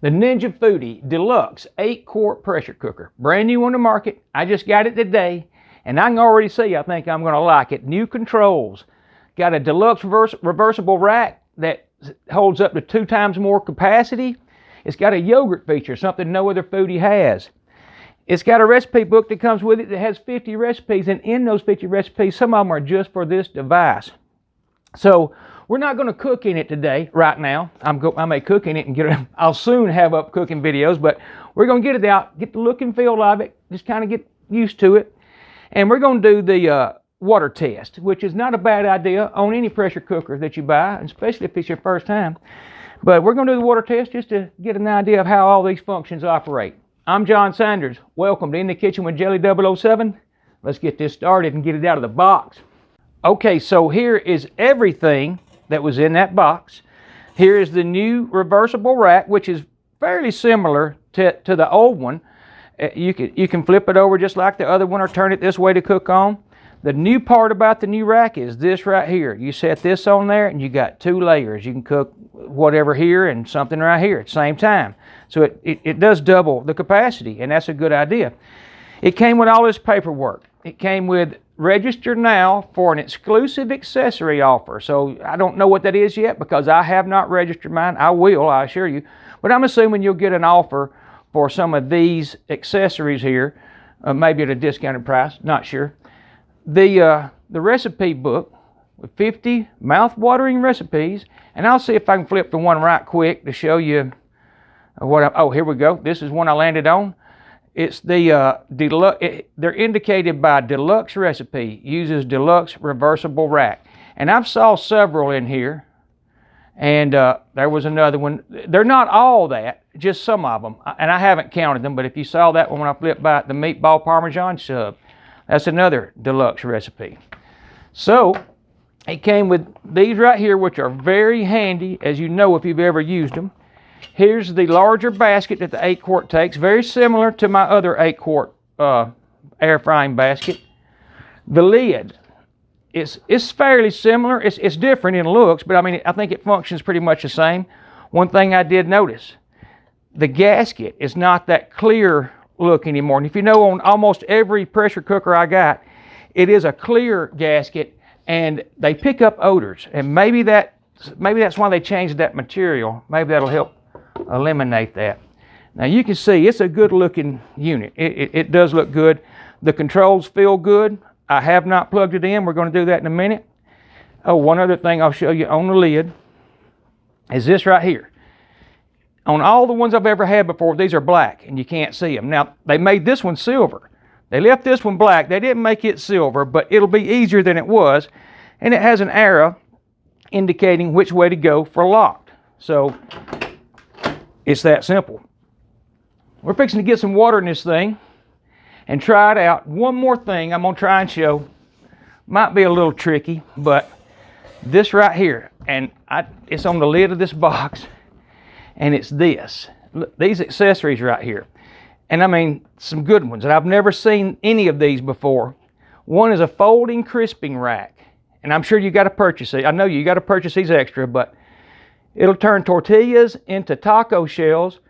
The NINJA FOODI Deluxe 8-quart pressure cooker. Brand new on the market. I just got it today, and I can already see I think I'm going to like it. New controls. Got a deluxe reversible rack that holds up to 2 times more capacity. It's got a yogurt feature, something no other foodie has. It's got a recipe book that comes with it that has 50 recipes, and in those 50 recipes, some of them are just for this device. So we're not going to cook in it today, right now. I may cook in it and I'll soon have up cooking videos, but we're going to get it out, get the look and feel of it, just kind of get used to it. And we're going to do the water test, which is not a bad idea on any pressure cooker that you buy, especially if it's your first time. But we're going to do the water test just to get an idea of how all these functions operate. I'm John Sanders. Welcome to In the Kitchen with Jelly 007. Let's get this started and get it out of the box. Okay, so here is everything that was in that box. Here is the new reversible rack, which is fairly similar to the old one. You can flip it over just like the other one or turn it this way to cook on. The new part about the new rack is this right here. You set this on there and you got 2 layers. You can cook whatever here and something right here at the same time. So it does double the capacity, and that's a good idea. It came with all this paperwork. It came with register now for an exclusive accessory offer. So I don't know what that is yet because I have not registered mine. I will, I assure you. But I'm assuming you'll get an offer for some of these accessories here, maybe at a discounted price, not sure. The recipe book with 50 mouth-watering recipes, and I'll see if I can flip the one right quick to show you oh, here we go. This is one I landed on. It's the deluxe. They're indicated by deluxe recipe, uses deluxe reversible rack. And I've saw several in here, and there was another one. They're not all that, just some of them. And I haven't counted them, but if you saw that one when I flipped by it, the meatball Parmesan sub, that's another deluxe recipe. So it came with these right here, which are very handy, as you know if you've ever used them. Here's the larger basket that the 8-quart takes, very similar to my other 8-quart air frying basket. The lid, it's fairly similar. It's different in looks, but I mean, I think it functions pretty much the same. One thing I did notice, the gasket is not that clear look anymore. And if you know, on almost every pressure cooker I got, it is a clear gasket, and they pick up odors. And maybe that's why they changed that material. Maybe that'll help eliminate that. Now you can see it's a good looking unit. It does look good. The controls feel good. I have not plugged it in. We're going to do that in a minute. Oh, one other thing I'll show you on the lid is this right here. On all the ones I've ever had before, these are black and you can't see them. Now they made this one silver. They left this one black. They didn't make it silver, but it'll be easier than it was. And it has an arrow indicating which way to go for locked. So it's that simple. We're fixing to get some water in this thing and try it out. One more thing I'm going to try and show. Might be a little tricky, but this right here, and it's on the lid of this box, and it's this. Look, these accessories right here. And I mean, some good ones. And I've never seen any of these before. One is a folding crisping rack. And I'm sure you got to purchase it. I know you got to purchase these extra, but it'll turn tortillas into taco shells,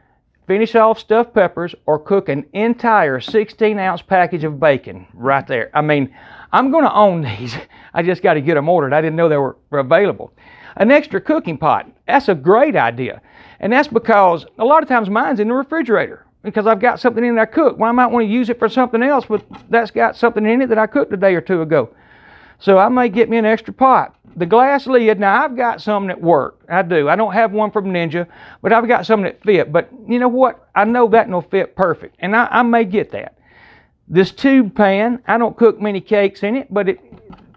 finish off stuffed peppers, or cook an entire 16-ounce package of bacon right there. I mean, I'm going to own these. I just got to get them ordered. I didn't know they were available. An extra cooking pot. That's a great idea. And that's because a lot of times mine's in the refrigerator because I've got something in there I cook. Well, I might want to use it for something else, but that's got something in it that I cooked a day or two ago. So I may get me an extra pot. The glass lid, now I've got some that work. I do. I don't have one from Ninja, but I've got some that fit. But you know what? I know that will fit perfect, and I may get that. This tube pan, I don't cook many cakes in it, but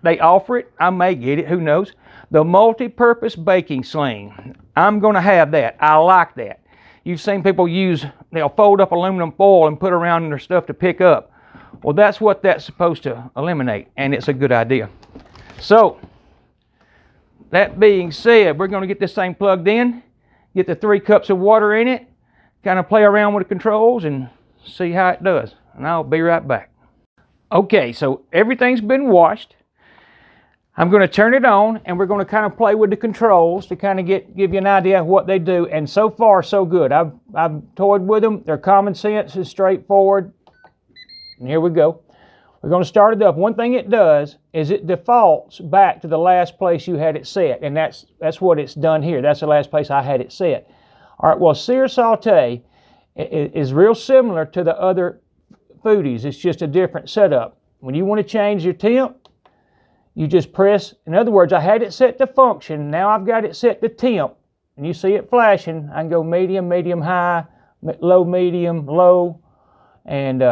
they offer it. I may get it. Who knows? The multi-purpose baking sling. I'm going to have that. I like that. You've seen people they'll fold up aluminum foil and put around their stuff to pick up. Well, that's what that's supposed to eliminate, and it's a good idea. So, that being said, we're going to get this thing plugged in, get the 3 cups of water in it, kind of play around with the controls and see how it does. And I'll be right back. Okay, so everything's been washed. I'm going to turn it on, and we're going to kind of play with the controls to kind of give you an idea of what they do. And so far, so good. I've toyed with them. They're common sense and straightforward. And here we go. We're going to start it up. One thing it does is it defaults back to the last place you had it set, and that's what it's done here. That's the last place I had it set. All right, well, sear saute is real similar to the other foodies. It's just a different setup. When you want to change your temp, you just press. In other words, I had it set to function. Now I've got it set to temp, and you see it flashing. I can go medium, medium high, low, medium, low, and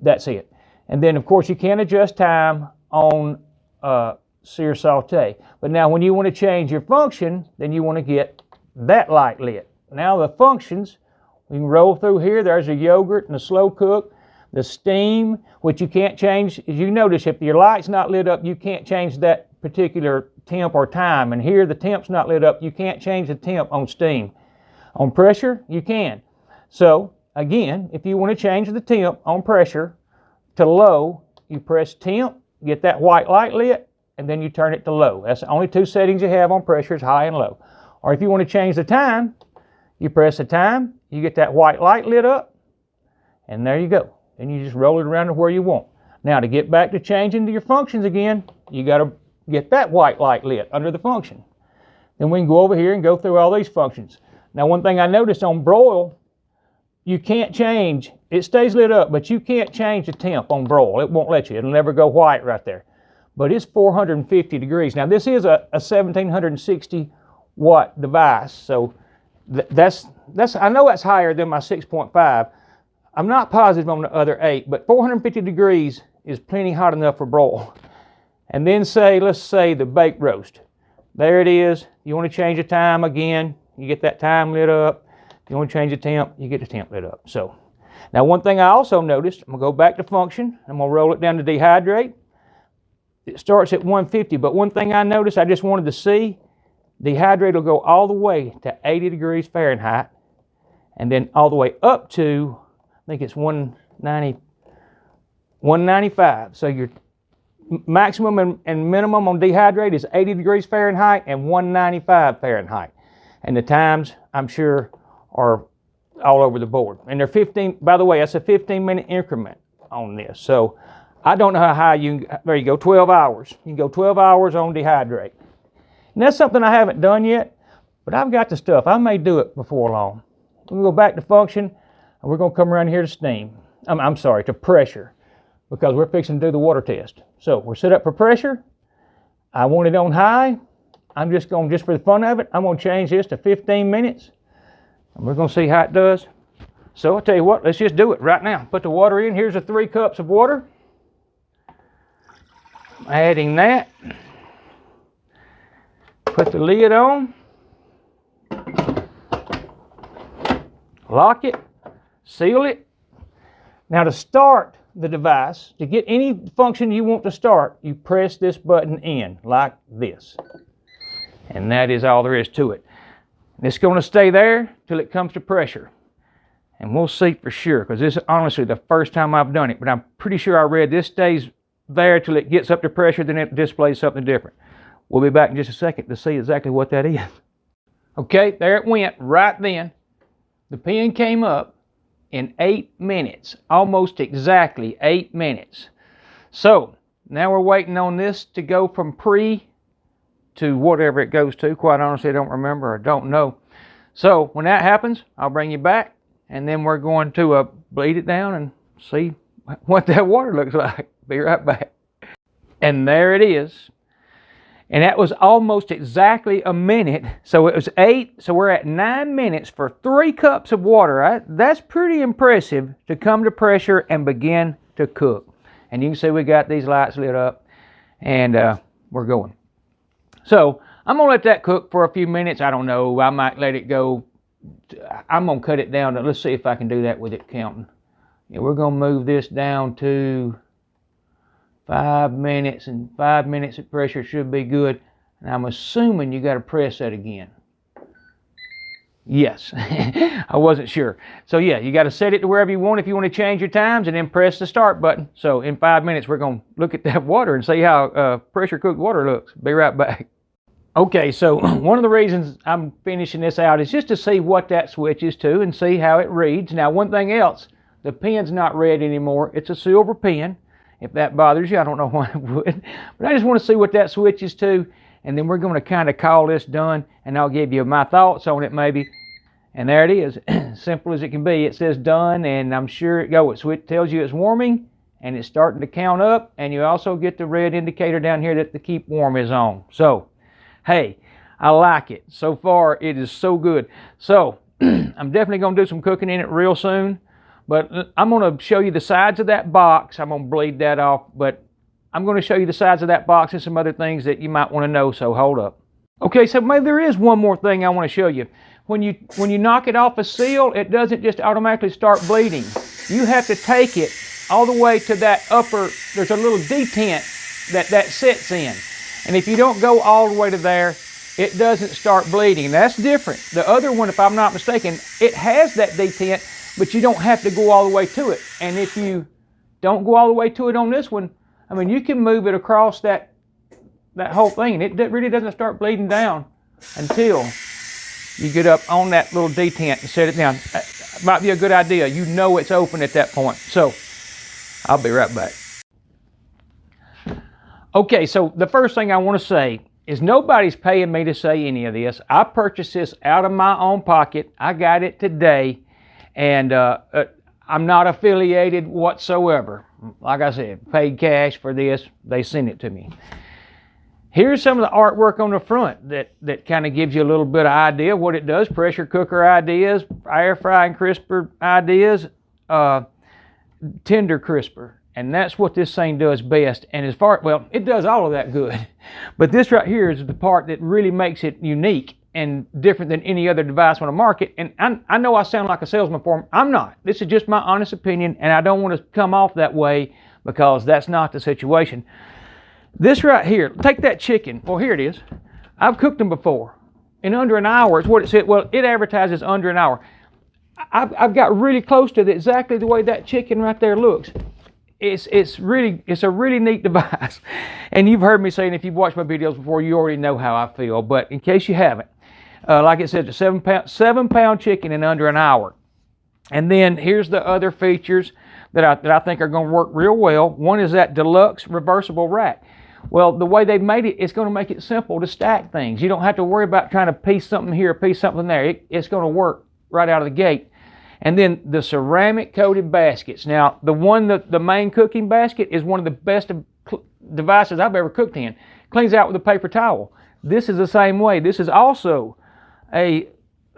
that's it. And then, of course, you can adjust time on sear saute. But now when you want to change your function, then you want to get that light lit. Now the functions, we can roll through here. There's a yogurt and a slow cook. The steam, which you can't change. As you notice, if your light's not lit up, you can't change that particular temp or time. And here the temp's not lit up. You can't change the temp on steam. On pressure, you can. So, again, if you want to change the temp on pressure to low, you press temp, get that white light lit, and then you turn it to low. That's the only two settings you have on pressure, is high and low. Or if you want to change the time, you press the time, you get that white light lit up, and there you go. And you just roll it around to where you want. Now, to get back to changing to your functions again, you got to get that white light lit under the function. Then we can go over here and go through all these functions. Now, one thing I noticed on broil, you can't change. It stays lit up, but you can't change the temp on broil. It won't let you. It'll never go white right there. But it's 450 degrees. Now, this is a 1760 watt device, so that's I know that's higher than my 6.5. I'm not positive on the other 8, but 450 degrees is plenty hot enough for broil. And then let's say the bake roast. There it is. You want to change the time again, you get that time lit up. If you want to change the temp, you get the temp lit up. So, now one thing I also noticed, I'm going to go back to function. I'm going to roll it down to dehydrate. It starts at 150, but one thing I noticed, I just wanted to see, dehydrate will go all the way to 80 degrees Fahrenheit, and then all the way up to, I think it's 195. So your maximum and minimum on dehydrate is 80 degrees Fahrenheit and 195 Fahrenheit. And the times, I'm sure, are all over the board. And they're 15, by the way, that's a 15-minute increment on this. So I don't know how high you can, there you go, 12 hours. You can go 12 hours on dehydrate. And that's something I haven't done yet, but I've got the stuff. I may do it before long. We're going to go back to function, and we're going to come around here to steam. I'm sorry, to pressure, because we're fixing to do the water test. So we're set up for pressure. I want it on high. I'm just for the fun of it, I'm going to change this to 15 minutes. And we're going to see how it does. So I'll tell you what, let's just do it right now. Put the water in. Here's the 3 cups of water. Adding that. Put the lid on. Lock it. Seal it. Now to start the device, to get any function you want to start, you press this button in like this. And that is all there is to it. It's going to stay there till it comes to pressure. And we'll see for sure, because this is honestly the first time I've done it, but I'm pretty sure I read this stays there till it gets up to pressure, then it displays something different. We'll be back in just a second to see exactly what that is. Okay, there it went right then. The pen came up in 8 minutes, almost exactly 8 minutes. So now we're waiting on this to go from pre to whatever it goes to. Quite honestly, I don't remember or don't know. So when that happens, I'll bring you back, and then we're going to bleed it down and see what that water looks like. Be right back. And there it is. And that was almost exactly a minute. So it was 8, so we're at 9 minutes for 3 cups of water. That's pretty impressive to come to pressure and begin to cook. And you can see we got these lights lit up, and we're going. So I'm going to let that cook for a few minutes. I don't know. I might let it go. I'm going to cut it down. Let's see if I can do that with it counting. Yeah, we're going to move this down to 5 minutes, and 5 minutes at pressure should be good. And I'm assuming you got to press that again. Yes, I wasn't sure. So yeah, you got to set it to wherever you want if you want to change your times, and then press the start button. So in 5 minutes, we're going to look at that water and see how pressure cooked water looks. Be right back. Okay, so one of the reasons I'm finishing this out is just to see what that switch is to and see how it reads. Now, one thing else, the pen's not red anymore. It's a silver pen. If that bothers you, I don't know why it would. But I just want to see what that switch is to, and then we're going to kind of call this done, and I'll give you my thoughts on it maybe. And there it is, simple as it can be. It says done, and I'm sure it goes. So it tells you it's warming, and it's starting to count up, and you also get the red indicator down here that the keep warm is on. So, hey, I like it. So far, it is so good. So, I'm definitely going to do some cooking in it real soon, but I'm going to show you the sides of that box. I'm going to bleed that off, but I'm going to show you the sides of that box and some other things that you might want to know, so hold up. Okay, so maybe there is one more thing I want to show you. When you knock it off a seal, it doesn't just automatically start bleeding. You have to take it all the way to that upper, there's a little detent that sits in. And if you don't go all the way to there, it doesn't start bleeding. That's different. The other one, if I'm not mistaken, it has that detent, but you don't have to go all the way to it. And if you don't go all the way to it on this one, I mean, you can move it across that whole thing, and it really doesn't start bleeding down until you get up on that little detent and set it down. That might be a good idea. You know it's open at that point. So, I'll be right back. Okay, so the first thing I want to say is nobody's paying me to say any of this. I purchased this out of my own pocket. I got it today, and I'm not affiliated whatsoever. Like I said, paid cash for this. They sent it to me. Here's some of the artwork on the front that kind of gives you a little bit of idea of what it does. Pressure cooker ideas, air frying crisper ideas, tender crisper. And that's what this thing does best. And as far, well, it does all of that good. But this right here is the part that really makes it unique and different than any other device on the market. And I know I sound like a salesman for them. I'm not. This is just my honest opinion, and I don't want to come off that way because that's not the situation. This right here, take that chicken. Well, here it is. I've cooked them before. In under an hour is what it said. Well, it advertises under an hour. I've got really close to exactly the way that chicken right there looks. It's a really neat device. And you've heard me saying, if you've watched my videos before, you already know how I feel. But in case you haven't, like it says, a 7-pound chicken in under an hour. And then here's the other features that I think are going to work real well. One is that deluxe reversible rack. Well, the way they've made it, it's going to make it simple to stack things. You don't have to worry about trying to piece something here, piece something there. It's going to work right out of the gate. And then the ceramic coated baskets. Now, the main cooking basket is one of the best devices I've ever cooked in. Cleans out with a paper towel. This is the same way. This is also a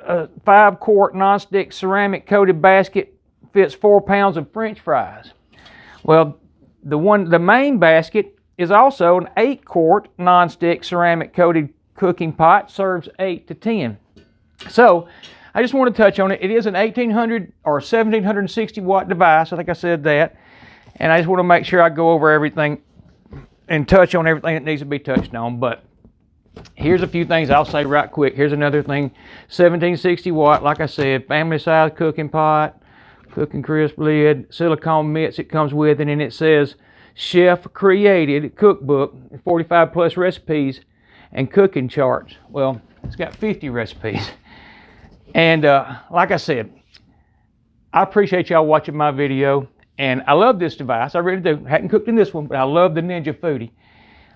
5-quart nonstick ceramic coated basket. Fits 4 pounds of French fries. Well, the main basket is also an 8-quart nonstick ceramic coated cooking pot. Serves 8 to 10. So, I just want to touch on it. It is an 1800 or 1760 watt device. I think I said that. And I just want to make sure I go over everything and touch on everything that needs to be touched on. But here's a few things I'll say right quick. Here's another thing. 1760 watt, like I said, family size cooking pot, cooking crisp lid, silicone mitts it comes with, and then it says chef created cookbook, 45 plus recipes and cooking charts. Well, it's got 50 recipes. And like I said, I appreciate y'all watching my video, and I love this device. I really do. Hadn't cooked in this one, but I love the Ninja Foodie.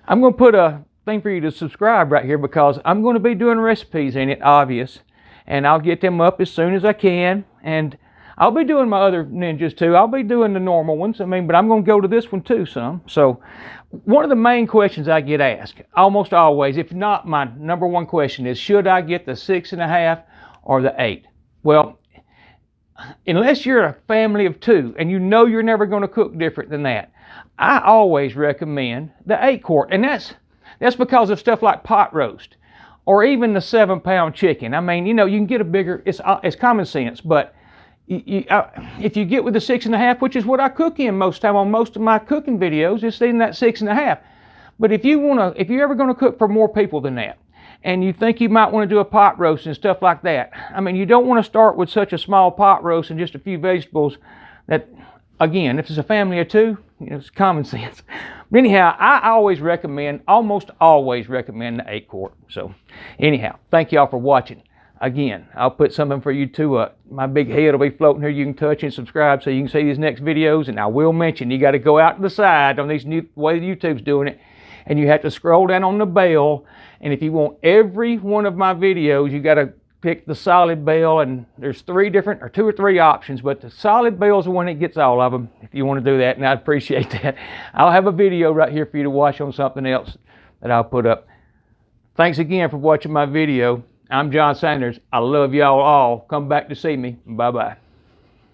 I'm going to put a thing for you to subscribe right here because I'm going to be doing recipes in it, obvious, and I'll get them up as soon as I can. And I'll be doing my other Ninjas too. I'll be doing the normal ones, but I'm going to go to this one too some. So one of the main questions I get asked, almost always, if not my number one question, is should I get the 6.5 or the 8? Well, unless you're a family of 2 and you know you're never going to cook different than that, I always recommend the 8-quart. And that's because of stuff like pot roast or even the 7-pound chicken. I mean, you know, you can get a bigger, it's common sense, but if you get with the 6.5, which is what I cook in most time on most of my cooking videos, it's in that 6.5. But if you're ever going to cook for more people than that, and you think you might want to do a pot roast and stuff like that. I mean, you don't want to start with such a small pot roast and just a few vegetables. That, again, if it's a family of two, it's common sense. But anyhow, I always recommend, almost always recommend the 8 quart. So anyhow, thank y'all for watching. Again, I'll put something for you too. My big head will be floating here. You can touch and subscribe so you can see these next videos. And I will mention, you got to go out to the side on these new way YouTube's doing it, and you have to scroll down on the bell. And if you want every one of my videos, you got to pick the solid bell. And there's 2 or 3 options, but the solid bell is the one that gets all of them. If you want to do that, and I'd appreciate that. I'll have a video right here for you to watch on something else that I'll put up. Thanks again for watching my video. I'm John Sanders. I love y'all all. Come back to see me. Bye-bye.